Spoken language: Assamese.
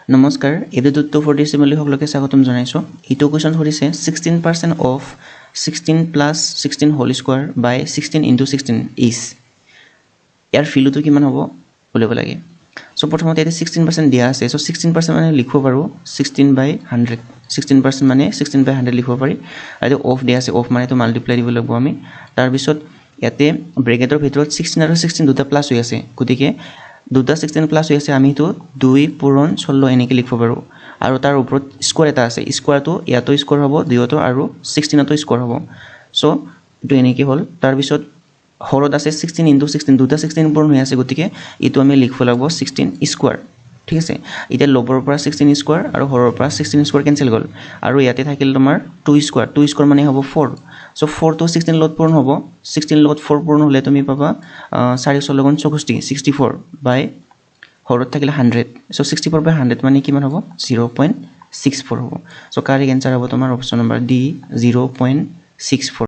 নমস্কাৰ এডুটুট 240 সকলোকে স্বাগতম জনাইছো ইটো কোৱেশ্চন কৰিছে 16% of 16 plus 16 whole square by 16 into 16 is ইয়াৰ ভ্যালুটো কিমান হ'ব বলিব লাগে সো প্ৰথমতে এতে 16% দিয়া আছে সো 16% মানে লিখিব পাৰো 16 বাই 100 16% মানে 16 বাই 100 লিখিব পাৰি আৰু অফ দিয়া আছে অফ মানে তো মাল্টিপ্লাই দিব লাগিব আমি তাৰ পিছত ইয়াতে ব্ৰেকেটৰ ভিতৰত 16 আৰু 16 দুটা প্লাস হৈ আছে গতিকে দুটা 16 প্লাস হৈ আছে আমি তো 2 পূৰণ 16 এনেকৈ লিখিব পাৰো আৰু তাৰ ওপৰত স্কয়াৰ এটা আছে স্কয়াৰটো ইয়াতো স্কয়াৰ হ'ব দুয়োটো আৰু 16 টো স্কয়াৰ হ'ব সো এটো এনেকৈ হ'ল তাৰ পিছত হৰত আছে 16 ইনটু 16 দুটা 16 পূৰণ হৈ আছে গতিকে ইটো আমি লিখিব লাগিব 16 স্কয়াৰ ঠিক আছে এটা লবৰ পৰা 16 স্কয়াৰ আৰু হৰৰ পৰা 16 স্কয়াৰ কেনসেল গল আৰু ইয়াতে থাকিল তোমাৰ 2 স্কয়াৰ মানে হ'ব 4 সো 4 to 16 লগত পূৰণ হ'ব 16 লগত 4 পূৰণ হলে তুমি পাবা 4 6 লগত 64 বাই হৰত থাকিলে 100 সো 64 বাই 100 মানে কিমান হ'ব 0.64 হ'ব সো কারেক্ট आंसर হ'ব তোমাৰ অপচন নম্বৰ ডি 0.64